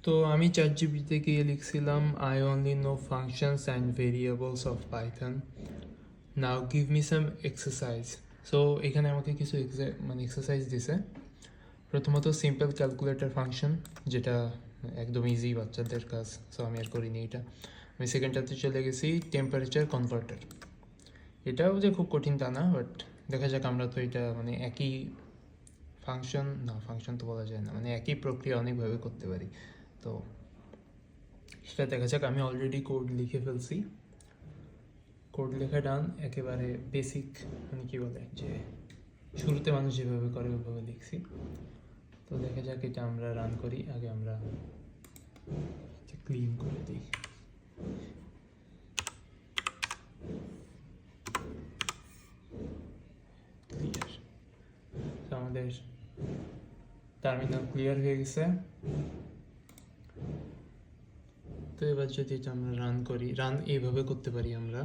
তো আমি ChatGPT গিয়ে লিখছিলাম I only know functions and variables of Python. Now give me some exercise. So এখানে আমাকে কিছু এক্সারসাইজ দিছে। প্রথমত সিম্পল ক্যালকুলেটর ফাংশন, যেটা একদম ইজি বাচ্চাদের কাজ, সো আমি আর করিনি এটা। আমি সেকেন্ডটাতে চলে গেছি টেম্পারেচার কনভার্টার। এটাও যে খুব কঠিন তা না, বাট দেখা যাক। আমরা তো এটা একই ফাংশন তো বলা যায় না, একই প্রক্রিয়া অনেকভাবে করতে পারি। তো সেটা দেখা যাক। আমি অলরেডি কোড লিখে ফেলছি। কোড লেখা ডান, একেবারে বেসিক, কী বলে যে শুরুতে মানুষ যেভাবে করে ওইভাবে লিখছি। তো দেখা যাক এটা আমরা রান করি। আগে আমরা ক্লিন করে দিই। ক্লিয়ার। তো আমাদের টার্মিনাল ক্লিয়ার হয়ে গেছে। তো এবার যদি এটা আমরা রান করি, রান এইভাবে করতে পারি আমরা,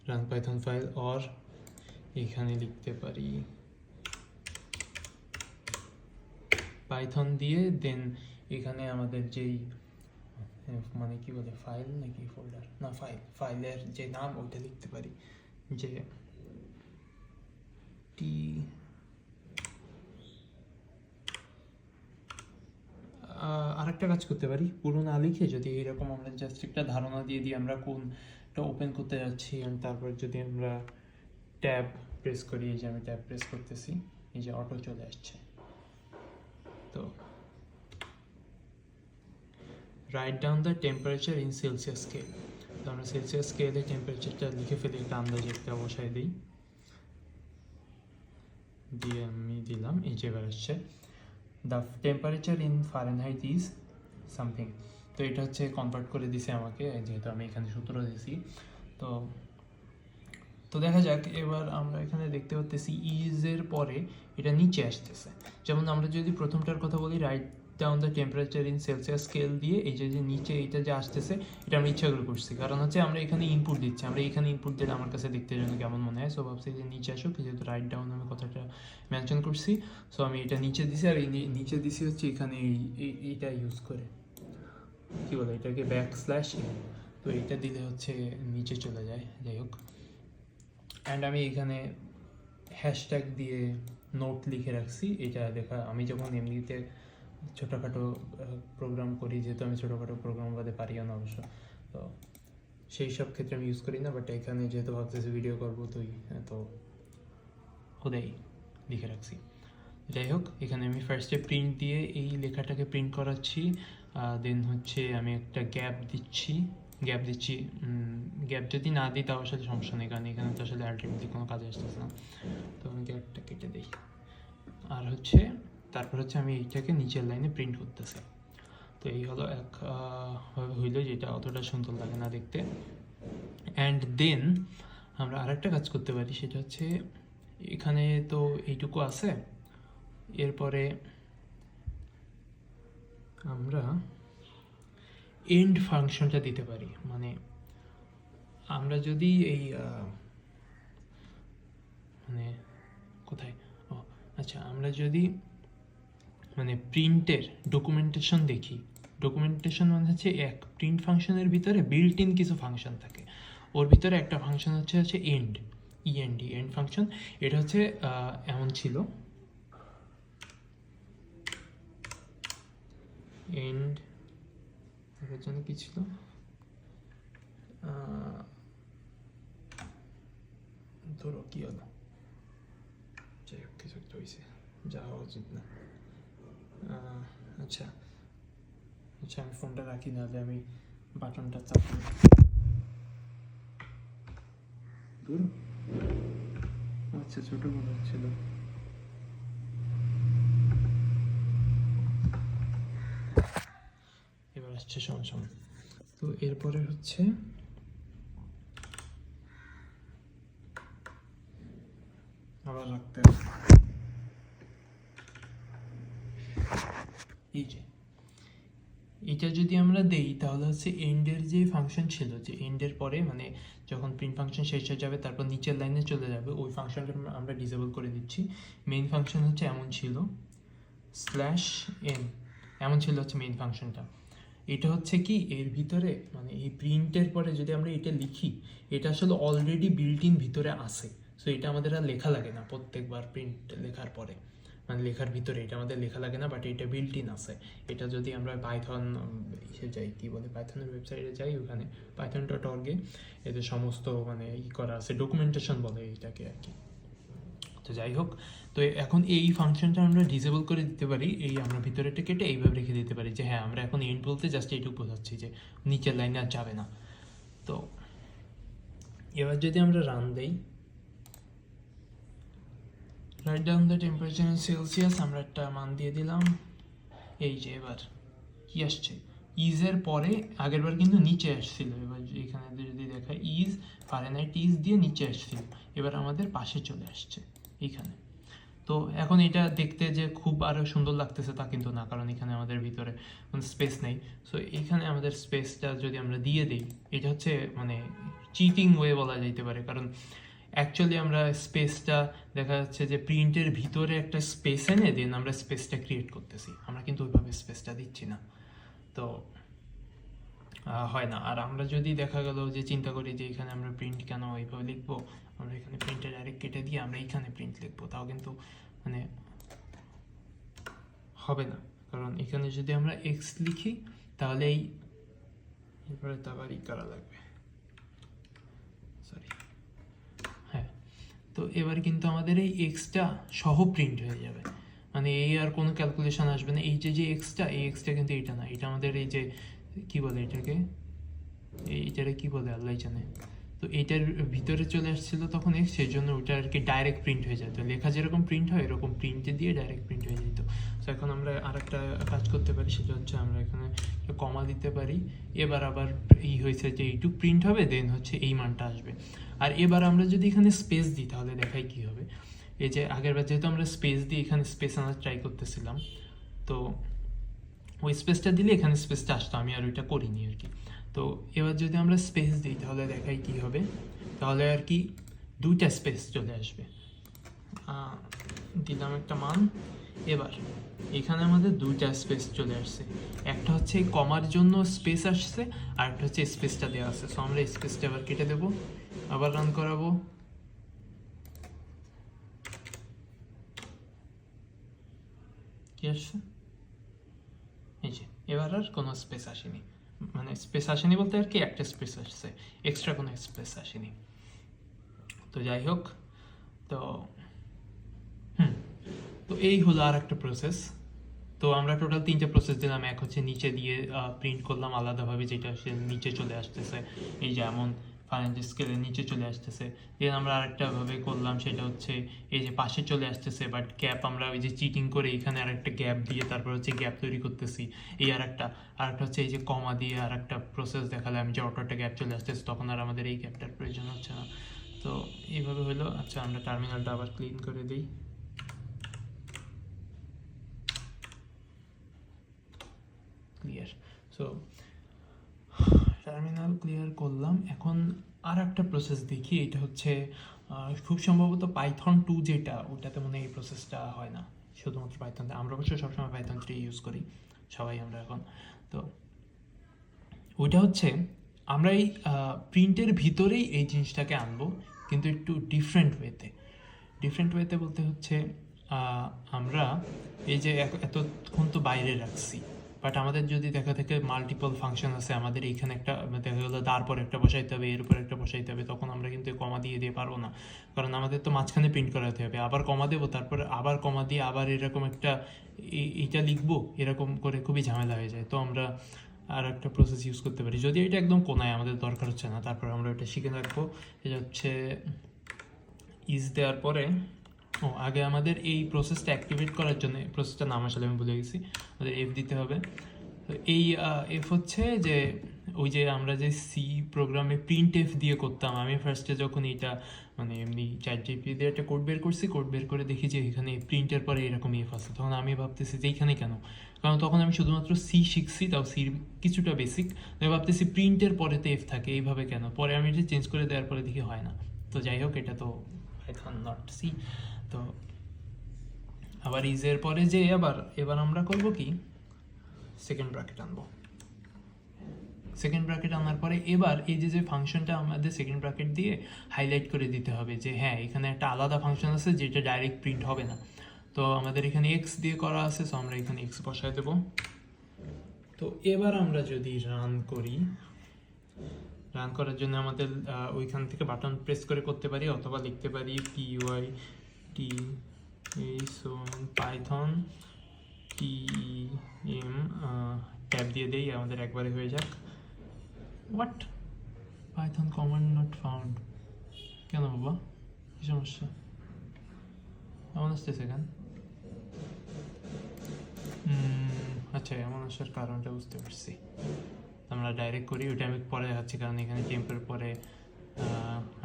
রান পাইথন ফাইল, অর এখানে লিখতে পারি পাইথন দিয়ে, দেন এখানে আমাদের যেই কি বলে ফাইল নাকি ফোল্ডার, না ফাইলের যে নাম ওইটা লিখতে পারি, যে টি আরেকটা কাজ করতে পারি, পুরো না লিখে যদি এরকম আমরা জাস্ট একটা ধারণা দিয়ে দিই আমরা কোনটা ওপেন করতে যাচ্ছি, আর তারপর যদি আমরা ট্যাব প্রেস করি, এই যে আমি ট্যাব প্রেস করতেছি, এই যে অটো চলে আসছে। তো write down the temperature in Celsius scale. তো আমরা সেলসিয়াস স্কেলে টেম্পারেচারটা লিখে ফেলি, একটা আন্দাজে একটা বসাই দিই, দিয়ে আমি দিলাম, এই যে এবার আসছে the temperature in Fahrenheit is something. তো এটা হচ্ছে কনভার্ট করে দিছে আমাকে, যেহেতু আমি এখানে সূত্র দিয়েছি। তো তো দেখা যাক। এবার আমরা এখানে দেখতে পাচ্ছি ইজের পরে এটা নিচে আসতেছে। যেমন আমরা যদি প্রথমটার কথা বলি, write down the temperature in Celsius scale দিয়ে, এই যে নিচে এইটা যে আসতেছে, এটা আমরা ইচ্ছা করে করছি, কারণ হচ্ছে আমরা এখানে ইনপুট দিচ্ছি। আমরা এখানে ইনপুট দিলে আমার কাছে দেখতে যেন কেমন মনে হয়, সো ভাবছি যে নিচে আসুক, যেহেতু রাইট ডাউন আমি কথাটা মেনশন করছি, সো আমি এটা নিচে দিছি। আর এই নিচে দিছি হচ্ছে এখানে এইটা ইউজ করে, কী বলে এটাকে, ব্যাকস্ল্যাশ। তো এইটা দিলে হচ্ছে নিচে চলে যায়। যাই হোক, অ্যান্ড আমি এখানে হ্যাশট্যাগ দিয়ে নোট লিখে রাখছি। এটা দেখা, আমি যখন এমনিতে ছোটোখাটো প্রোগ্রাম করি, যেহেতু আমি ছোটোখাটো প্রোগ্রাম বাদে পারিও না অবশ্য, তো সেই সব ক্ষেত্রে আমি ইউজ করি না, বাট এখানে যেহেতু ভাবতেছি ভিডিও করবো, তো ওদেরই লিখে রাখছি। যাই হোক, এখানে আমি ফার্স্টে প্রিন্ট দিয়ে এই লেখাটাকে প্রিন্ট করাচ্ছি, দেন হচ্ছে আমি একটা গ্যাপ দিচ্ছি। গ্যাপ যদি না দিই তাও আসলে সমস্যা নেই, কারণ এখানে তো আসলে আলটিমেটলি কোনো কাজে আসতেছে না। তো আমি গ্যাপটা কেটে দিই। আর হচ্ছে তারপর হচ্ছে আমি এইটাকে নিচের লাইনে প্রিন্ট করতেছি। তো এই হলো একভাবে হইলো, যেটা অতটা সুন্দর লাগে না দেখতে। অ্যান্ড দেন আমরা আরেকটা কাজ করতে পারি, সেটা হচ্ছে এখানে তো এইটুকু আছে, এরপরে আমরা এন্ড ফাংশনটা দিতে পারি। আমরা যদি এই কোথায়, আচ্ছা, আমরা যদি প্রিন্টের ডকুমেন্টেশন দেখি, ডকুমেন্টেশন হচ্ছে প্রিন্ট ফাংশনের ভিতরে বিল্ট ইন কিছু ফাংশন থাকে। ওর ভিতরে একটা ফাংশন হচ্ছে এন্ড, এন্ড ফাংশন। এটা হচ্ছে এমন ছিল, এন্ড এটার জন্য কি ছিল, ধরো কি হলো, যাই হোক কিছু একটা হয়েছে, যাওয়া উচিত না। আচ্ছা, আমি ফোনটা রাখি, নাহলে আমি বাটনটা চাপবো। আচ্ছা, ছোট মনে হচ্ছিল। এবার আসছে সময়। তো এরপরে হচ্ছে আবার রাখতে হবে, এই যে এটা যদি আমরা দেই, তাহলে হচ্ছে এন্ডের যে ফাংশন ছিল, যে এন্ডের পরে যখন প্রিন্ট ফাংশন শেষ হয়ে যাবে, তারপর নিচের লাইনে চলে যাবে, ওই ফাংশনটা আমরা ডিসেবল করে দিচ্ছি। মেইন ফাংশন হচ্ছে এমন ছিল /n, এমন ছিল হচ্ছে মেইন ফাংশনটা। এটা হচ্ছে কি এর ভিতরে মানে এই প্রিন্টের পরে যদি আমরা এটা লিখি, এটা আসলে অলরেডি বিল্ট ইন ভিতরে আসে। সো এটা আমাদের আর লেখা লাগে না প্রত্যেকবার প্রিন্ট লেখার পরে, মানে লেখার ভিতরে এটা আমাদের লেখা লাগে না, বাট এটা বিল্ট ইন আছে। এটা যদি আমরা পাইথন ইসে যাই, কি বলে, পাইথনের ওয়েবসাইটে যাই, ওখানে python.org-এ এদের সমস্ত মানে করা আছে, ডকুমেন্টেশন বলে এটাকে আর কি। তো যাই হোক, তো এখন এই ফাংশনটা আমরা ডিসেবল করে দিতে পারি, এই আমরা ভিতরেটা কেটে এইভাবে রেখে দিতে পারি যে হ্যাঁ আমরা এখন এন্ড বলতে জাস্ট এইটুকু বোঝাচ্ছি যে নিচের লাইনে আর যাবে না। তো এবার যদি আমরা রান দেই, write down the temperature in Celsius, আমরা একটা মান দিয়ে দিলাম। এই যে এবার কি আসছে, ইজের পরে আগেরবার কিন্তু নিচে আসছিল, এবার এখানে যদি দেখা ইজ ফারেনহাইট ইজ দিয়ে নিচে আসছিল, এবার আমাদের পাশে চলে আসছে এইখানে। তো এখন এটা দেখতে যে খুব আরও সুন্দর লাগতেছে তা কিন্তু না, কারণ এখানে আমাদের ভিতরে কোনো স্পেস নেই। সো এখানে আমাদের স্পেসটা যদি আমরা দিয়ে দিই, এটা হচ্ছে মানে চিটিং ওয়ে বলা যেতে পারে, কারণ অ্যাকচুয়ালি আমরা স্পেসটা দেখা যাচ্ছে যে প্রিন্টের ভিতরে একটা স্পেস এনে দেন আমরা স্পেসটা ক্রিয়েট করতেছি, আমরা কিন্তু ওইভাবে স্পেসটা দিচ্ছি না, তো হয় না। আর আমরা যদি দেখা গেল যে চিন্তা করি যে এখানে আমরা প্রিন্ট কেন এইভাবে লিখবো, আমরা এখানে প্রিন্টে ডাইরেক্ট কেটে দিয়ে আমরা এইখানে প্রিন্ট লিখবো, তাও কিন্তু মানে হবে না, কারণ এখানে যদি আমরা এক্স লিখি তাহলে এই এরপরে তো আবার ই করা লাগবে, সরি, হ্যাঁ। তো এবার কিন্তু আমাদের এই এক্সটা সহ প্রিন্ট হয়ে যাবে, মানে এই আর কোনো ক্যালকুলেশন আসবে না। এই যে এক্সটা, এই এক্সটা কিন্তু এইটা না, এটা আমাদের এই যে কি বলে এটাকে, এইটারে কি বলে আল্লাহ জানে। তো এইটার ভিতরে চলে আসছিল তখন এক্স, সেই জন্য ওটা আর কি ডাইরেক্ট প্রিন্ট হয়ে যেত, লেখা যেরকম প্রিন্ট হয় এরকম প্রিন্টে দিয়ে ডাইরেক্ট প্রিন্ট হয়ে যেত। তো এখন আমরা আর একটা কাজ করতে পারি, সেটা হচ্ছে আমরা এখানে কমা দিতে পারি। এবার আবার এই হয়েছে যে এইটুক প্রিন্ট হবে, দেন হচ্ছে এই মানটা আসবে। আর এবার আমরা যদি এখানে স্পেস দিই তাহলে দেখাই কি হবে। এই যে আগেরবার যেহেতু আমরা স্পেস দিয়ে এখানে স্পেস আনার ট্রাই করতেছিলাম, তো ওই স্পেসটা দিলে এখানে স্পেসটা আসতো, আমি আর ওইটা করিনি আর কি। তো এবার যদি আমরা স্পেস দিই তাহলে দেখাই কি হবে, তাহলে আর কি দুইটা স্পেস চলে আসবে। দিলাম একটা মান, এবার এখানে আমাদের দুইটা স্পেস চলে আসছে, একটা হচ্ছে এই কমার জন্য স্পেস আসছে, আর একটা হচ্ছে স্পেসটা দেওয়া আছে। সো আমরা স্পেসটা আবার কেটে দেবো, আবার রান করাবো, কি আসছে, এই যে এবার আর কোনো স্পেস আসেনি, মানে স্পেস আসেনি বলতে আর কি একটা স্পেস আসছে, এক্সট্রা কোনো স্পেস আসেনি। তো যাই হোক, তো তো এই হলো আর একটা প্রসেস। তো আমরা টোটাল তিনটে প্রসেস দিলাম, এক হচ্ছে নিচে দিয়ে প্রিন্ট করলাম আলাদাভাবে, যেটা সে নিচে চলে আসতেছে, এই যেমন ফারেনহাইট স্কেলের নিচে চলে আসতেছে। দেন আমরা আরেকটা ভাবে করলাম, সেটা হচ্ছে এই যে পাশে চলে আসতেছে, বাট গ্যাপ আমরা ওই যে চিটিং করে এখানে আরেকটা গ্যাপ দিয়ে তারপর হচ্ছে গ্যাপ তৈরি করতেছি, এই আরেকটা হচ্ছে এই যে কমা দিয়ে আরেকটা প্রসেস দেখালাম যে অটো একটা গ্যাপ চলে আসতেছে, তখন আর আমাদের এই গ্যাপটার প্রয়োজন হচ্ছে না। তো এইভাবে হলো। আচ্ছা, আমরা টার্মিনালটা আবার ক্লিন করে দিই। ক্লিয়ার। সো টার্মিনাল ক্লিয়ার করলাম। এখন আর একটা প্রসেস দেখি, এটা হচ্ছে খুব সম্ভবত পাইথন 2 যেটা, ওটাতে মনে হয় এই প্রসেসটা হয় না, শুধুমাত্র পাইথন। আমরা অবশ্যই সবসময় পাইথন 3 ইউজ করি সবাই আমরা এখন। তো ওইটা হচ্ছে আমরা এই প্রিন্টের ভিতরেই এই জিনিসটাকে আনবো, কিন্তু একটু ডিফারেন্ট ওয়েতে বলতে হচ্ছে আমরা এই যে এতক্ষণ তো বাইরে রাখছি, বাট আমাদের যদি দেখা থাকে মাল্টিপল ফাংশন আছে, আমাদের এইখানে একটা দেখা গেলো তারপর একটা বসাইতে হবে, এর উপর একটা বসাইতে হবে, তখন আমরা কিন্তু কমা দিয়ে পারবো না, কারণ আমাদের তো মাঝখানে প্রিন্ট করাতে হবে, আবার কমা দেবো, তারপরে আবার কমা দিয়ে আবার এরকম একটা এইটা লিখবো, এরকম করে খুবই ঝামেলা হয়ে যায়। তো আমরা আর একটা প্রসেস ইউজ করতে পারি, যদি এটা একদম কোনায় আমাদের দরকার হচ্ছে না, তারপর আমরা এটা শিখে রাখবো। এটা হচ্ছে ইজ দেওয়ার পরে আগে আমাদের এই প্রসেসটা অ্যাক্টিভেট করার জন্য, প্রসেসটার নাম আসলে আমি ভুলে গেছি, আমাদের এফ দিতে হবে। তো এই এফ হচ্ছে যে ওই যে আমরা যে সি প্রোগ্রামে প্রিন্ট এফ দিয়ে করতাম, আমি ফার্স্টে যখন এটা মানে এমনি ChatGPT দিয়ে একটা কোড বের করছি, কোড বের করে দেখি যে এখানে প্রিন্টের পরে এরকম এফ আছে, তখন আমি ভাবতেছি যে এইখানে কেন, কারণ তখন আমি শুধুমাত্র সি শিখছি, তাও সির কিছুটা বেসিক, আমি ভাবতেছি প্রিন্টের পরেতে এফ থাকে, এইভাবে কেন। পরে আমি এটা চেঞ্জ করে দেওয়ার পরে দেখি হয় না। তো যাই হোক, এটা তো পাইথন নট সি। তো আবার ইজের পরে যে এবার আমরা করব কি, সেকেন্ড ব্র্যাকেট আনবো। সেকেন্ড ব্র্যাকেট আনার পরে এবার এই যে ফাংশনটা আমাদের সেকেন্ড ব্র্যাকেট দিয়ে হাইলাইট করে দিতে হবে যে হ্যাঁ এখানে একটা আলাদা ফাংশন আছে যেটা ডাইরেক্ট প্রিন্ট হবে না। তো আমাদের এখানে এক্স দিয়ে করা আছে, সো আমরা এখানে এক্স বসায় দেবো। তো এবার আমরা যদি রান করি, রান করার জন্য আমাদের ওইখান থেকে বাটন প্রেস করে করতে পারি, অথবা লিখতে পারি pyt পাইথন tem ট্যাব দিয়ে দেই, আমাদের একবারে হয়ে যাক। What, Python command not found, কেন বাবা, কি সমস্যা? এমন আসতেছে কেন? আচ্ছা, এমন আসার কারণটা বুঝতে পারছি। আমরা ডাইরেক্ট করি, ওইটা আমি পরে দেখাচ্ছি, কারণ এখানে টেম্পের পরে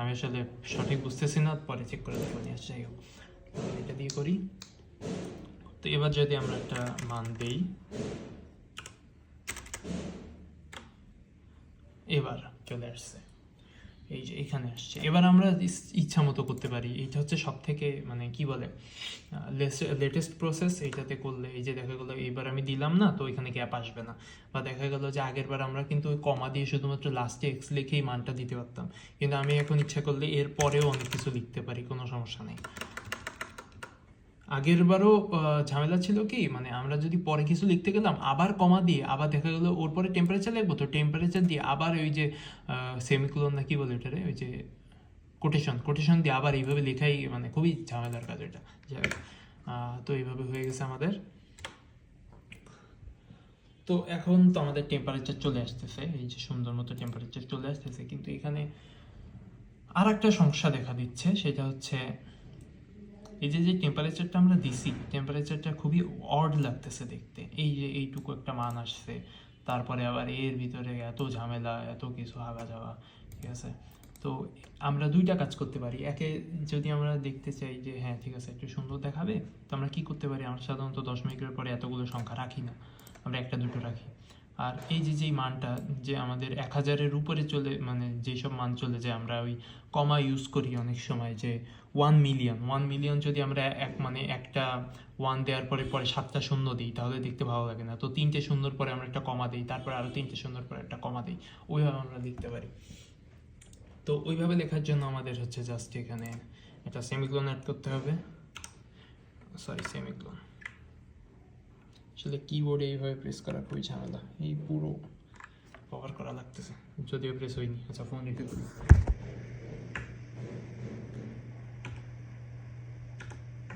আমি আসলে সঠিক বুঝতেছি না, পরে চেক করে দেখবো নিয়ে। যাই হোক, এটা দিয়ে করি। তো এবার যদি আমরা একটা মান দেই, এবার চলে আসছে, এই যে এখানে আসছে। এবার আমরা ইচ্ছা মতো করতে পারি। এইটা হচ্ছে সব থেকে মানে কি বলে লেটেস্ট প্রসেস। এইটাতে করলে এই যে দেখা গেলো এইবার আমি দিলাম না, তো এখানে গ্যাপ আসবে না। বা দেখা গেল যে আগের বার আমরা কিন্তু ওই কমা দিয়ে শুধুমাত্র লাস্টে এক্স লিখেই মানটা দিতে পারতাম, কিন্তু আমি এখন ইচ্ছা করলে এর পরেও অনেক কিছু লিখতে পারি, কোনো সমস্যা নেই। আগের বারও ঝামেলা ছিল কি, মানে আমরা যদি পরে কিছু লিখতে গেলাম আবার কমা দিয়ে, আবার দেখা গেলো ওর পরে টেম্পারেচার লিখবো, তো টেম্পারেচার দিয়ে আবার ওই যে সেমিকোলন না কি বলে ওটারে, ওই যে কোটেশন দিয়ে আবার এইভাবে লেখাই মানে খুবই ঝামেলার কাজ এটা। যাই হোক, তো এইভাবে হয়ে গেছে আমাদের। তো এখন তো আমাদের টেম্পারেচার চলে আসতেছে, এই যে সুন্দর মতো টেম্পারেচার চলে আসতেছে, কিন্তু এখানে আর একটা সমস্যা দেখা দিচ্ছে। সেটা হচ্ছে এই যে টেম্পারেচারটা আমরা দিছি, টেম্পারেচারটা খুবই অড লাগতেছে দেখতে। এই যে এইটুকু একটা মান আসছে, তারপরে আবার এর ভিতরে এত ঝামেলা, এত কিছু আগা যাওয়া, ঠিক আছে। তো আমরা দুইটা কাজ করতে পারি। একে যদি আমরা দেখতে চাই যে হ্যাঁ ঠিক আছে একটু সুন্দর দেখাবে, তো আমরা কি করতে পারি, আমরা সাধারণত দশমিকের পরে এতগুলো সংখ্যা রাখি না, আমরা একটা দুটো রাখি। আর এই যে যেই মানটা যে আমাদের 1000-এর উপরে চলে, মানে যেসব মান চলে যায়, আমরা ওই কমা ইউজ করি অনেক সময়, যে 1 মিলিয়ন যদি আমরা মানে একটা 1 দেওয়ার পরে পরে 7টা শূন্য দিই, তাহলে দেখতে ভালো লাগে না। তো 3টে শূন্যর পরে আমরা একটা কমা দিই, তারপরে আরও 3টে শূন্যর পরে একটা কমা দিই, ওইভাবে আমরা লিখতে পারি। তো ওইভাবে লেখার জন্য আমাদের হচ্ছে জাস্ট এখানে একটা সেমিকোলন অ্যাড করতে হবে। সেমিকোলন আসলে কিবোর্ডে এইভাবে প্রেস করা খুবই ঝামেলা, এই পুরো কভার করা লাগতেছে, যদিও প্রেস হয়নি। আচ্ছা, ফোন রেখে করি।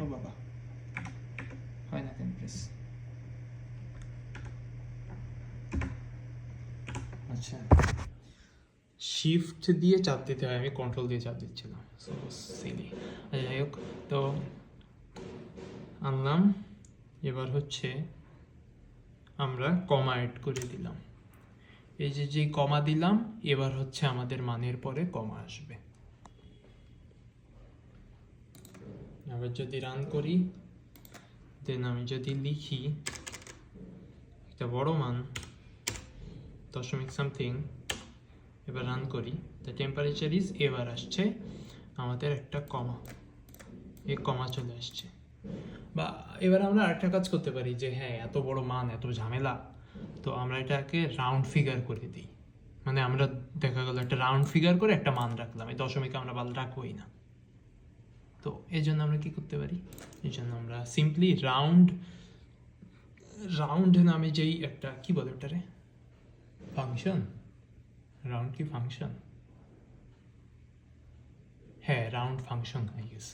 ও বাবা, হয় না কেন প্রেস? আচ্ছা, শিফট দিয়ে চাপ দিতে হয়, আমি কন্ট্রোল দিয়ে চাপ দিচ্ছিলাম, সো সিলি। আচ্ছা, যাই হোক, তো আনলাম। এবার হচ্ছে আমরা কমা অ্যাড করে দিলাম। এই যে কমা দিলাম, এবার হচ্ছে আমাদের মানের পরে কমা আসবে। আবার যদি রান করি, দেন আমি যদি লিখি একটা বড় মান দশমিক সামথিং, এবার রান করি, দ্য টেম্পারেচার ইজ, এবার আসছে আমাদের একটা কমা, এই কমা চলে আসছে। বা এবার আমরা আরেকটা কাজ করতে পারি যে হ্যাঁ এত বড় মান, এত ঝামেলা, তো আমরা এটাকে রাউন্ড ফিগার করে দিই। মানে আমরা দেখা গেল একটা রাউন্ড ফিগার করে একটা মান রাখলাম, এই দশমিকে আমরা বাল রাখবোই না। তো এই জন্য আমরা কি করতে পারি, এই জন্য আমরা সিম্পলি রাউন্ড নামে যেই একটা কি বলে ওটারে, ফাংশন, রাউন্ড কি ফাংশন, হ্যাঁ রাউন্ড ফাংশন, আই গেস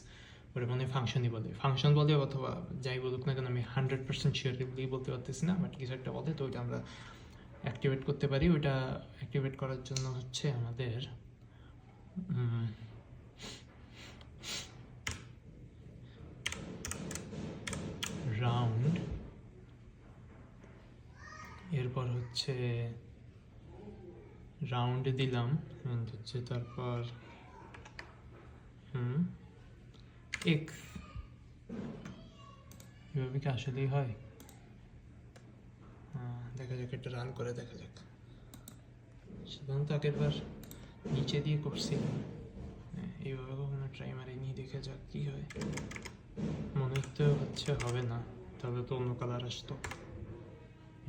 ওটা মানে ফাংশনই বলে, ফাংশন বলে, অথবা যাই বলুক না কেন, আমি 100% শিওরলি বলতে পারতেছি না, বাট কিছু একটা বলে। তো ওইটা আমরা অ্যাক্টিভেট করতে পারি। ওইটা অ্যাক্টিভেট করার জন্য হচ্ছে আমাদের রাউন্ড, এরপর হচ্ছে রাউন্ডে দিলাম, হচ্ছে তারপর এক্স, এভাবে কি আসলেই হয়? দেখা যাক, একটা রান করে দেখা যাক। সাধারণত আগেরবার নিচে দিয়ে করছিলাম, এইভাবে কখনো ট্রাই মারি নিয়ে দেখে যাক কি হয়। মনে তো হচ্ছে হবে না, তাহলে তো অন্য কালার আসতো।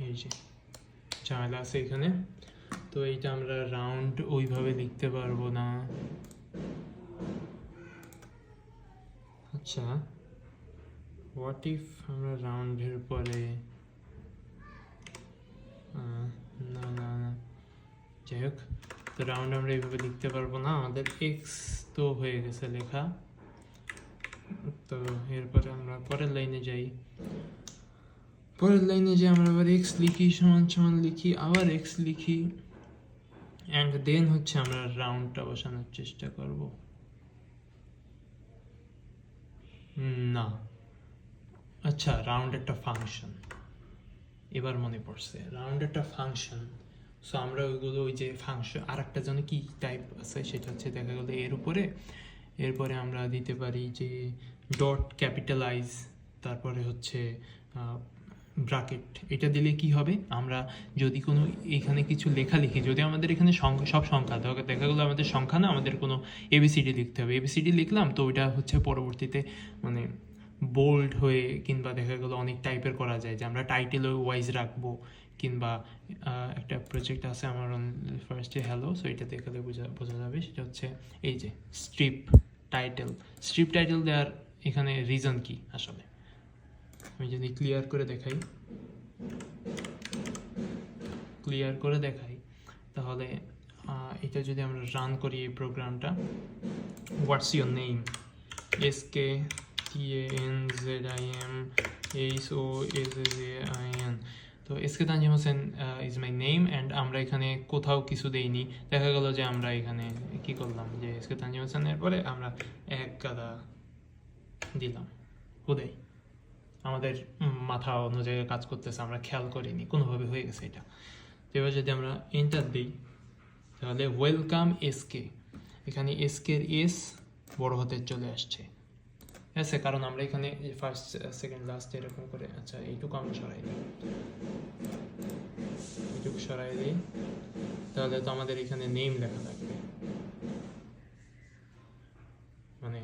এই যে ঝামেলা আছে এখানে। তো এইটা আমরা রাউন্ড ওইভাবে লিখতে পারবো না। আচ্ছা, হোয়াট ইফ আমরা রাউন্ডের পরে না না না, যাই হোক, তো রাউন্ড আমরা এইভাবে লিখতে পারবো না, আমাদের এক্স তো হয়ে গেছে লেখা। তো এরপরে আমরা পরের লাইনে যাই। পরের লাইনে যে আমরা আবার এক্স লিখি, সমান সমান লিখি, আবার এক্স লিখি, অ্যান্ড দেন হচ্ছে আমরা রাউন্ডটা বসানোর চেষ্টা করব। না, আচ্ছা, রাউন্ড একটা ফাংশন, এবার মনে পড়ছে, রাউন্ড একটা ফাংশন। সো আমরা ওইগুলো, ওই যে ফাংশন আর একটা যেন কি টাইপ আছে, সেটা হচ্ছে দেখা গেলো এর উপরে, এরপরে আমরা দিতে পারি যে ডট ক্যাপিটালাইজ, তারপরে হচ্ছে ব্রাকেট। এটা দিলে কি হবে, আমরা যদি কোনো এখানে কিছু লেখা লিখি, যদি আমাদের এখানে সব সংখ্যা দেখা গেলো আমাদের সংখ্যা না, আমাদের কোনো এবিসিডি লিখতে হবে, এবিসিডি লিখলাম, তো ওইটা হচ্ছে পরবর্তীতে মানে বোল্ড হয়ে কিংবা দেখা গেলো অনেক টাইপের করা যায়, যে আমরা টাইটেল ওয়াইজ রাখবো, কিংবা একটা প্রজেক্ট আছে আমার ফার্স্টে হ্যালো, সো এটা দেখালে বোঝা যাবে। সেটা হচ্ছে এই যে স্ট্রিপ টাইটেল দেওয়ার এখানে রিজন কি আসলে, আমি যদি ক্লিয়ার করে দেখাই তাহলে এটা যদি আমরা রান করি এই প্রোগ্রামটা, হোয়াটস ইউর নেম, SKTANZIMHOSAJIN, তো SK Tanzim Hossain is my name, and আমরা এখানে কোথাও কিছু দেইনি। দেখা গেল যে আমরা এখানে কি করলাম, যে এসকে তানজিম হোসেনের পরে আমরা এক গাদা দিলাম, হুদাই আমাদের মাথা অন্য জায়গায় কাজ করতেছে, আমরা খেয়াল করিনি, কোনোভাবে হয়ে গেছে এটা। তো এবার যদি আমরা এন্টার দিই, তাহলে ওয়েলকাম এসকে, এখানে এসকের এস বড় হাতের চলে আসছে, আছে কারণ আমরা এখানে ফার্স্ট সেকেন্ড লাস্ট এরকম করে। আচ্ছা, এইটুকু আমরা সরাই দিই, তাহলে তো আমাদের এখানে নেম লেখা থাকবে, মানে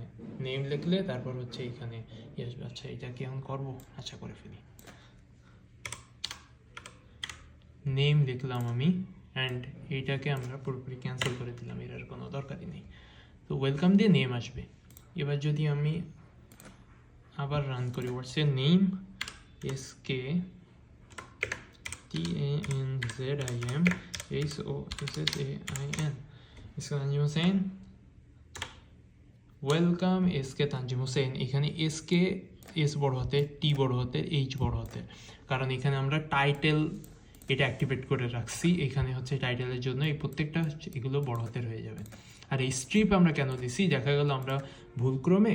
নেম লিখলে তারপর হচ্ছে এখানে আসবে। আচ্ছা, এটা কি এখন করবো, আচ্ছা করে ফেলি, নেম লিখলাম আমি, অ্যান্ড এইটাকে আমরা পুরোপুরি ক্যান্সেল করে দিলাম, এর কোনো দরকারই নেই। তো ওয়েলকাম দিয়ে নেম আসবে। এবার যদি আমি আবার রান করি, what's your name, SKTANZIMHOSSAJIN, SK Tanzim Hossain, welcome SK Tanzim Hossain. এখানে এসকে এস বড় হাতের, টি বড় হাতের, এইচ বড় হাতের, কারণ এখানে আমরা টাইটেল এটা অ্যাক্টিভেট করে রাখছি, এখানে হচ্ছে টাইটেলের জন্য এই প্রত্যেকটা এগুলো বড় হাতের হয়ে যাবে। আর এই স্ট্রিপ আমরা কেন দিছি, দেখা গেল আমরা ভুলক্রমে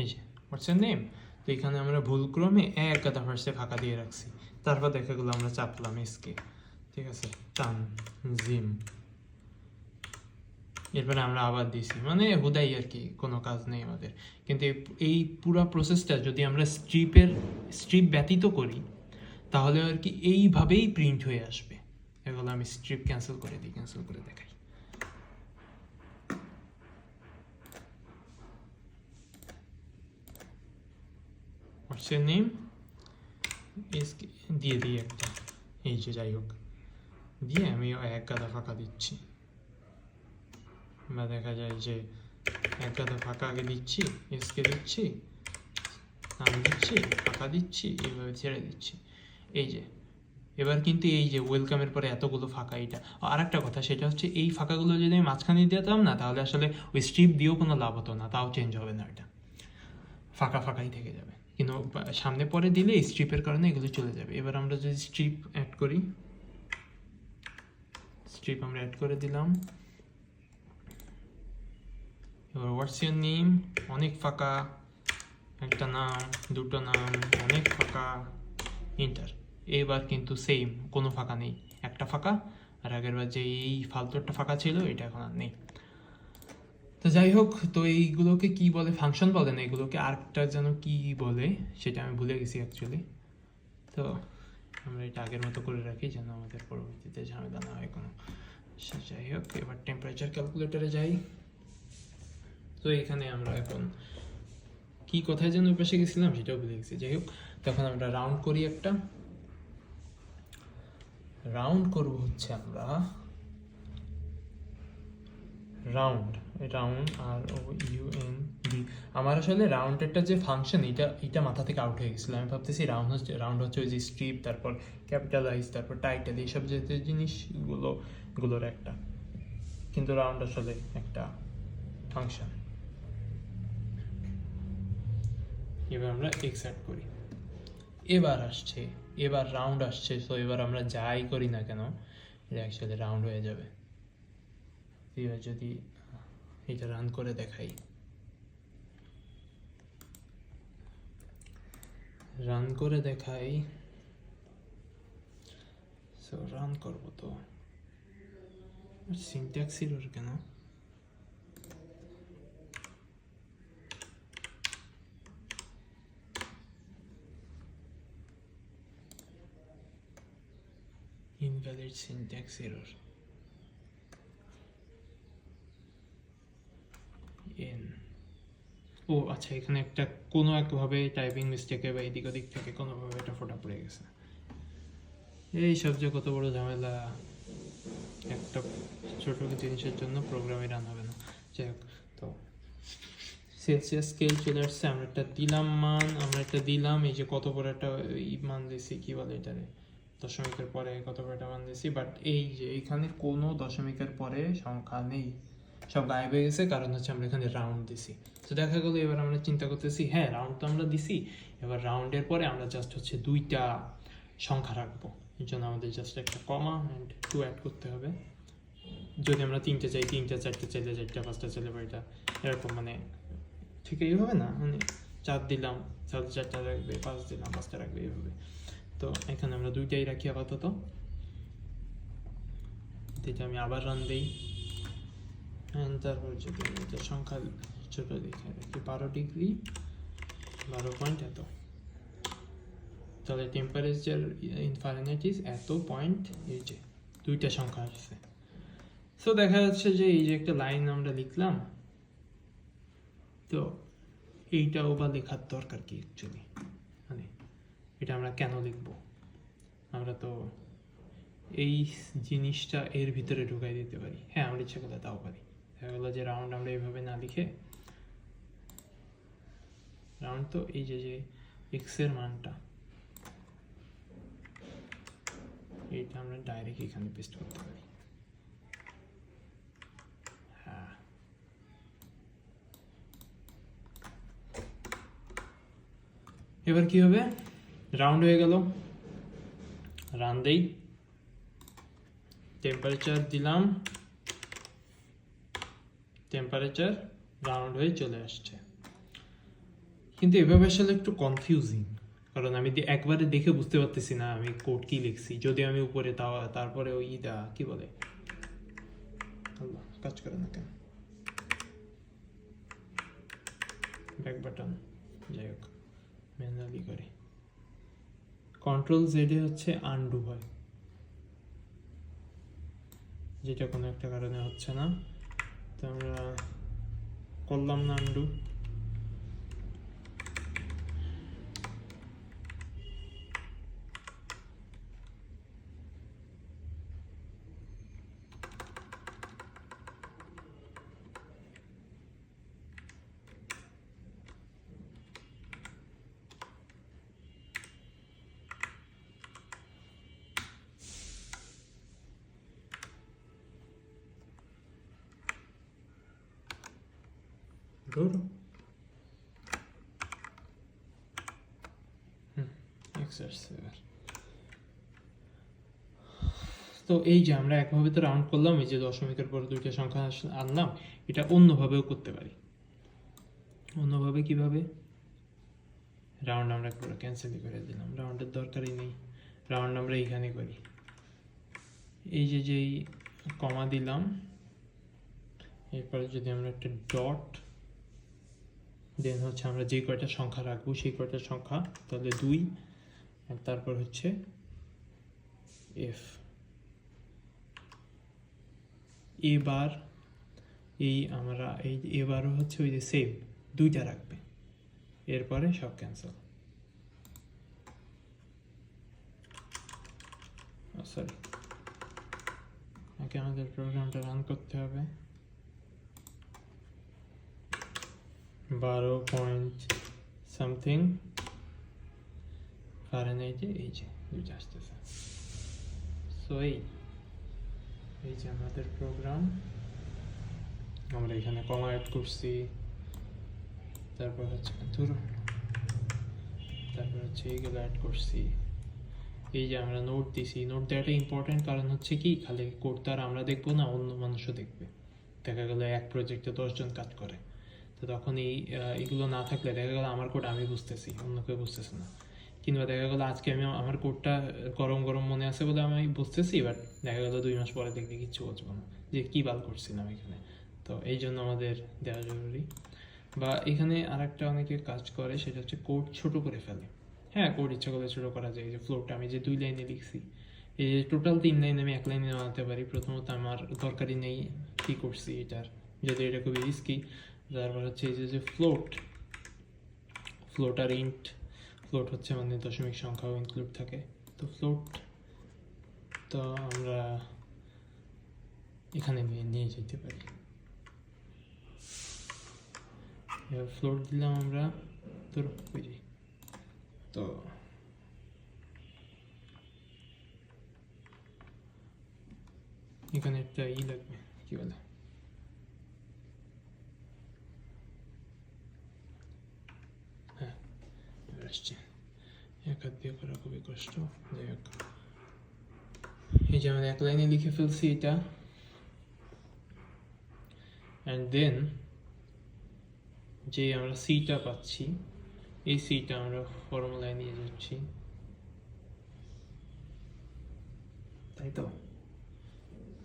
এই যে হোয়াটস এর নেম, তো এখানে আমরা ভুলক্রমে এক গাদা ফার্স্টে ফাঁকা দিয়ে রাখছি, তারপর দেখা গেলো আমরা চাপলাম এসকে, ঠিক আছে, তানজিম, এরপরে আমরা আবার দিছি, মানে হুদাই আর কি, কোনো কাজ নেই আমাদের। কিন্তু এই পুরো প্রসেসটা যদি আমরা স্ট্রিপ ব্যতীত করি, তাহলে আর কি এইভাবেই প্রিন্ট হয়ে আসবে। এগুলো আমি স্ট্রিপ ক্যান্সেল করে দেখাই। হোয়াটস এর নেম, দিয়ে দিই একটা, এই যে যাই হোক, দিয়ে আমি এক গাদা ফাঁকা দিচ্ছি, বা দেখা যায় যে এক গাদা ফাঁকা আগে দিচ্ছি, এসকে দিচ্ছি, নাম দিচ্ছি, ফাঁকা দিচ্ছি, এইভাবে ছেড়ে দিচ্ছি। এই যে এবার কিন্তু এই যে ওয়েলকামের পরে এতগুলো ফাঁকা, এটা আর একটা কথা, সেটা হচ্ছে এই ফাঁকাগুলো যদি আমি মাঝখানে দিতাম না, তাহলে আসলে ওই স্ট্রিপ দিয়েও কোনো লাভ হতো না, তাও চেঞ্জ হবে না, এটা ফাঁকাই থেকে যাবে। কিন্তু সামনে পরে দিলে স্ট্রিপের কারণে এগুলো চলে যাবে। এবার আমরা যদি স্ট্রিপ অ্যাড করি, স্ট্রিপ আমরা অ্যাড করে দিলাম। এবার হোয়াটস ইউর নেম, অনেক ফাঁকা, একটা নাম, দুটো নাম, অনেক ফাঁকা, ইন্টার। এবার কিন্তু সেম, কোনো ফাঁকা নেই, একটা ফাঁকা, আর আগের বার যে এই ফালতু একটা ফাঁকা ছিল, এটা এখন আর নেই। তো যাই হোক, তো এইগুলোকে কি বলে, ফাংশন বলে না, এগুলোকে আরেকটা যেন কি বলে সেটা আমি ভুলে গেছি অ্যাকচুয়ালি। তো আমরা এটা আগের মতো করে রাখি, যেন আমাদের পরবর্তীতে ঝামেলা না হয় কোনো। যাই হোক, এবার টেম্পারেচার ক্যালকুলেটরে যাই। তো এখানে আমরা এখন কি কোথায় যেন ওই পাশে গেছিলাম সেটাও ভুলে গেছি। যাই হোক, তখন আমরা রাউন্ড করি, একটা রাউন্ড করব হচ্ছে আমরা রাউন্ড আর ও ইউ এন ডি। আমার আসলে রাউন্ডেরটা যে ফাংশন, এটা মাথা থেকে আউট হয়ে গেছিলো। আমি ভাবতেছি রাউন্ড হচ্ছে ওই যে স্ট্রিপ, তারপর ক্যাপিটালাইজ, তারপর টাইটেল, এইসব যে জিনিসগুলোর একটা, কিন্তু রাউন্ড আসলে একটা ফাংশন। এবার আমরা এক্স অ্যাড করি, এবার রাউন্ড আসছে। তো এবার আমরা যাই করি না কেন এটা অ্যাকচুয়ালি রাউন্ড হয়ে যাবে। এবার যদি এটা রান করে দেখাই, সো রান করবো, তো সিনট্যাক্স এরর কেন? invalid syntax error in ও আচ্ছা, এখানে একটা কোনো একভাবে টাইপিং মিস্টেকে বা এদিক ওদিক থেকে কোনোভাবে এটা ফোটা পড়ে গেছে। এই সব যে কত বড় ঝামেলা, একটা ছোট জিনিসের জন্য প্রোগ্রামে রান হবে না। যাই হোক, তো সেলসিয়াস স্কেল চলে আসছে, আমরা একটা দিলাম এই যে কত বড় একটা মান দিয়েছি, কি বলে এটারে, দশমিকের পরে কত বড় একটা মান দিয়েছি, বাট এই যে এখানে কোনো দশমিকের পরে সংখ্যা নেই, সব গায়েব হয়ে গেছে, কারণ হচ্ছে আমরা এখানে রাউন্ড দিছি। তো দেখা গেলো এবার আমরা চিন্তা করতেছি, হ্যাঁ রাউন্ড তো আমরা দিছি, এবার রাউন্ডের পরে আমরা জাস্ট হচ্ছে দুইটা সংখ্যা রাখবো, এর জন্য আমাদের জাস্ট একটা কমা অ্যান্ড 2 অ্যাড করতে হবে। যদি আমরা 3টে চাই 3টে, 4টে চাইলে 4টে, 5টা চাইলে 5টা, এরকম মানে ঠিক এইভাবে না, মানে 4 দিলাম তাহলে 4টা রাখবে, 5 দিলাম 5টা রাখবে, এইভাবে। তো এখানে আমরা দুইটাই রাখি আপাতত। এটা আমি আবার রান দিই, তারপর যদি আমি এটা সংখ্যা ছোট দেখে রাখি, 12 ডিগ্রি 12 পয়েন্ট এত, তাহলে টেম্পারেচার ইন ফারেনহাইট ইজ এত পয়েন্ট, এই যে দুইটা সংখ্যা আসছে। সো দেখা যাচ্ছে যে এই যে একটা লাইন আমরা লিখলাম, তো এইটাও বা লেখার দরকার কি অ্যাকচুয়ালি, মানে এটা আমরা কেন লিখব? আমরা তো এই জিনিসটা এর ভিতরে ঢুকাই দিতে পারি। হ্যাঁ, আমরা ইচ্ছা করলে তাও পারি। দেখা গেলো যে রাউন্ড আমরা এইভাবে না লিখে, রাউন্ড তো এই যে এক্স এর মানটা, এইটা আমরা ডাইরেক্ট এখানে পেস্ট করতে পারি। হ্যাঁ, এবার কি হবে, রাউন্ড হয়ে গেল, রান দেই, টেম্পারেচার দিলাম, টেম্পারেচার রাউন্ড হয়ে চলে আসছে। কিন্তু এভাবে আসলে একটু কনফিউজিং, কারণ আমি একবারে দেখে বুঝতে পারতেছি না আমি কোড কি লিখছি। যদি আমি উপরে তারপরে ওই কি বলে, আল্লাহ কাজ করে না কেন, ব্যাক বাটন, যাই হোক ম্যানুয়ালি করি, কন্ট্রোল জেডে হচ্ছে আনডু হয়, যেটা কোনো একটা কারণে হচ্ছে না, তো আমরা করলাম না আনডু। Good. তো এই যে আমরা একভাবে তো রাউন্ড করলাম, এই যে দশমিকের পর দুইটা সংখ্যা আনলাম, এটা অন্যভাবেও করতে পারি। অন্যভাবে কিভাবে? রাউন্ড আমরা পুরো ক্যান্সেল করে দিলাম, রাউন্ডের দরকারই নেই, রাউন্ড আমরা এইখানে করি, এই যে যেই কমা দিলাম, এরপরে যদি আমরা একটা ডট দেন হচ্ছে আমরা যে কয়টা সংখ্যা রাখবো সেই কয়টা সংখ্যা, তাহলে 2, তারপর হচ্ছে এফ। এবার এই আমরা এই এবারও হচ্ছে ওই যে সেম দুইটা রাখবে, এরপরে সব ক্যান্সেল। সরি, ওকে, আমাদের প্রোগ্রামটা রান করতে হবে। 12 পয়েন্ট সামথিং ফারেনহাইটে এই যে দুইটা আসতেছে। সো এই যে আমাদের প্রোগ্রাম, আমরা এখানে কমা অ্যাড করছি, তারপর হচ্ছে এইগুলো অ্যাড করছি। এই যে আমরা নোট দিছি, নোট দেওয়াটা ইম্পর্টেন্ট, কারণ হচ্ছে কি খালি কোড তো আর আমরা দেখবো না, অন্য মানুষও দেখবে। দেখা গেলো এক প্রজেক্টে 10 জন কাজ করে, তো তখন এইগুলো না থাকলে দেখা গেলো আমার কোড আমি বুঝতেছি, অন্য কেউ বুঝতেছে না। কিংবা দেখা গেলো আজকে আমি আমার কোডটা গরম গরম মনে আছে বলে আমি বুঝতেছি, বাট দেখা গেলো 2 মাস পরে দেখলে কিচ্ছু বুঝবো না যে কী বাল করছিলাম এখানে। তো এই জন্য আমাদের দেওয়া জরুরি। বা এখানে আরেকটা অনেকে কাজ করে, সেটা হচ্ছে কোড ছোট করে ফেলে। হ্যাঁ, কোড ইচ্ছা করলে ছোটো করা যায়। এই যে ফ্লোরটা আমি যে 2 লাইনে লিখছি, এই যে টোটাল 3 লাইনে আমি 1 লাইনে বানাতে পারি। প্রথমত আমার দরকারই নেই কী করছি এটার, যদি এটা খুবই রিস্কি। তারপর হচ্ছে এই যে ফ্লোট আর ইন্ট, ফ্লোট হচ্ছে মানে দশমিক সংখ্যাও ইনক্লুড থাকে। তো ফ্লোট তো আমরা এখানে নিয়ে যেতে পারি। ফ্লোট দিলাম আমরা, তোর তো এখানে একটা লাগবে, কি বলে, হ্যাঁ আসছে, এক হাত দিয়ে করা খুবই কষ্ট। যাই হোক, এই যে আমরা 1 লাইনে লিখে ফেলছি এটা, অ্যান্ড দেন যে আমরা সিটা পাচ্ছি, এই সিটা আমরা ফর্মুলায় নিয়ে যাচ্ছি, তাই তো।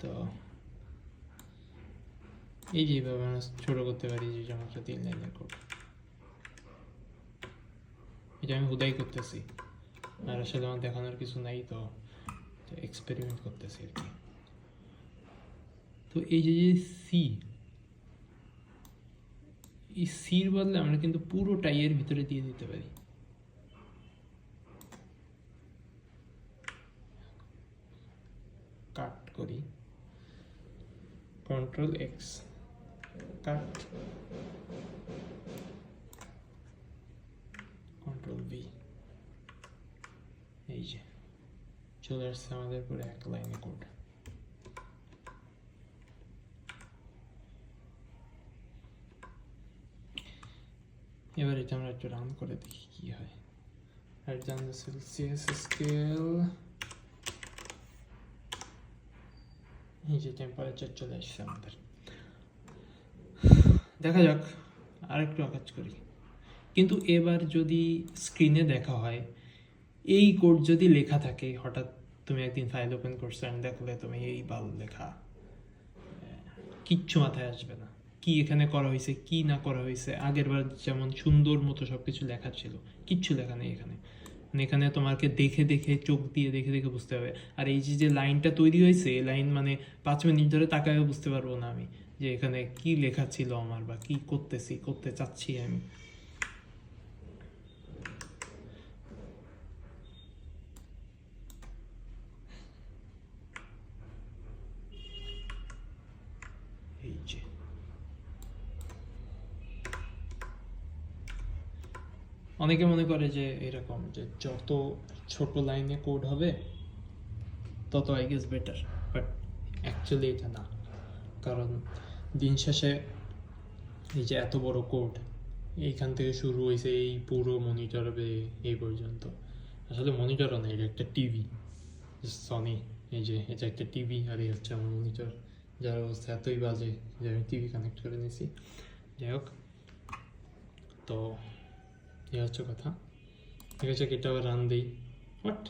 তো এই যেভাবে আমরা ছোটো করতে পারি, যে মাত্র 3 লাইনের কোড, এটা আমি হুদাই করতেছি, আর আসলে আমার দেখানোর কিছু নাই, তো এক্সপেরিমেন্ট করতেছি আর কি। তো এই যে সি, এই সির বদলে আমরা কিন্তু পুরোটাই এর ভিতরে দিয়ে দিতে পারি। কাট করি, কন্ট্রোল এক্স, কাট, কন্ট্রোল ভি, এই যে চলে আসছে আমাদের পুরো 1 লাইনে কোড। এবার এটা আমরা একটু রান করে দেখি কি হয়। Write down the Celsius scale, এই যে টেম্পারেচার চলে আসছে আমাদের। দেখা যাক, আরেকটু কাজ করি। কিন্তু এবার যদি স্ক্রিনে দেখা হয় এই কোড যদি লেখা থাকে, হঠাৎ তুমি একদিন ফাইল ওপেন করছো আমি দেখলে তুমি এই বাল লেখা, কিচ্ছু মাথায় আসবে না কি এখানে করা হয়েছে কি না করা হয়েছে। আগের বার যেমন সুন্দর মতো সবকিছু লেখা ছিল, কিচ্ছু লেখা নেই এখানে। মানে এখানে তোমাকে দেখে দেখে চোখ দিয়ে দেখে দেখে বুঝতে হবে। আর এই যে লাইনটা তৈরি হয়েছে, এই লাইন মানে 5 মিনিট ধরে তাকায় বুঝতে পারবো না আমি যে এখানে কি লেখা ছিল আমার, বা কি করতে চাচ্ছি আমি। এই যে অনেকে মনে করে যে এরকম, যে যত ছোট লাইনে কোড হবে তত I guess better, but actually এটা না। কারণ দিন শেষে এই যে এত বড় কোড, এইখান থেকে শুরু হয়েছে এই পুরো মনিটর এই পর্যন্ত। আসলে মনিটরও না, এটা একটা টিভি, সনি। এই যে এটা একটা টিভি, আর এই হচ্ছে আমার মনিটর, যার অবস্থা এতই বাজে যে আমি টিভি কানেক্ট করে নিয়েছি। যাই হোক, তো এই হচ্ছে কথা। ঠিক আছে, এটা আবার রান দিই। হোয়াট,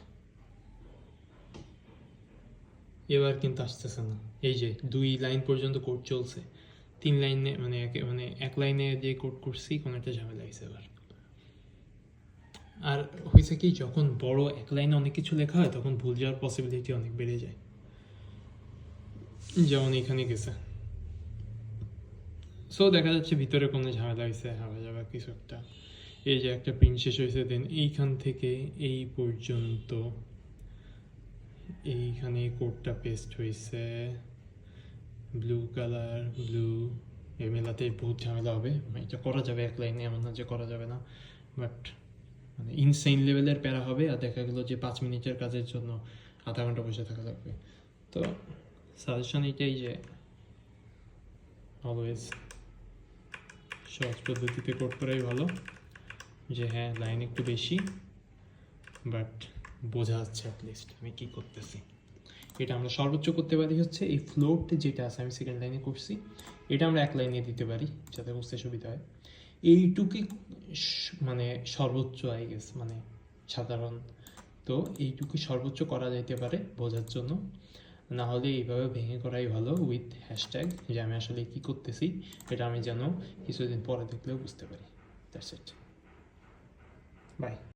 এবার কিন্তু আসতেছে না। এই যে 2 লাইন পর্যন্ত কোড চলছে, 3 লাইনে মানে 1 লাইনে যে কোড করছি কোনো একটা ঝামেলা হয়েছে এবার। আর হয়েছে কি, যখন বড় 1 লাইনে অনেক কিছু লেখা হয় তখন ভুল যাওয়ার পসিবিলিটি অনেক বেড়ে যায়, যেমন এখানে গেছে। সো দেখা যাচ্ছে ভিতরে কোনো ঝামেলা হয়েছে, হবে যাবে কিছু একটা। এই যে একটা প্রিন্ট শেষ হয়েছে, দেন এইখান থেকে এই পর্যন্ত এইখানে কোডটা পেস্ট হয়েছে, ব্লু কালার, ব্লু, এই মেলাতে বহুত ঝামেলা হবে। এটা করা যাবে এক লাইনে, এমন না যে করা যাবে না, বাট মানে ইনসেইন লেভেলের প্যারা হবে। আর দেখা গেলো যে 5 মিনিটের কাজের জন্য আধা ঘন্টা বসে থাকা লাগবে। তো সাজেশন এটাই যে অলওয়েজ সহজ পদ্ধতিতে কোড করাই ভালো, যে হ্যাঁ লাইন একটু বেশি, বাট বোঝা যাচ্ছে অ্যাটলিস্ট আমি কী করতেছি। এটা আমরা সর্বোচ্চ করতে পারি হচ্ছে এই ফ্লোট যেটা আছে, আমি সেকেন্ড লাইনে করছি, এটা আমরা এক লাইনে দিতে পারি যাতে বুঝতে সুবিধা হয়। এইটুকুই মানে সর্বোচ্চ আই গেস, মানে সাধারণ। তো এইটুকু সর্বোচ্চ করা যাইতে পারে বোঝার জন্য, না হলে এইভাবে ভেঙে করাই ভালো উইথ হ্যাশট্যাগ, যে আমি আসলে কী করতেছি এটা আমি যেন কিছুদিন পরে দেখলেও বুঝতে পারি। That's it, by.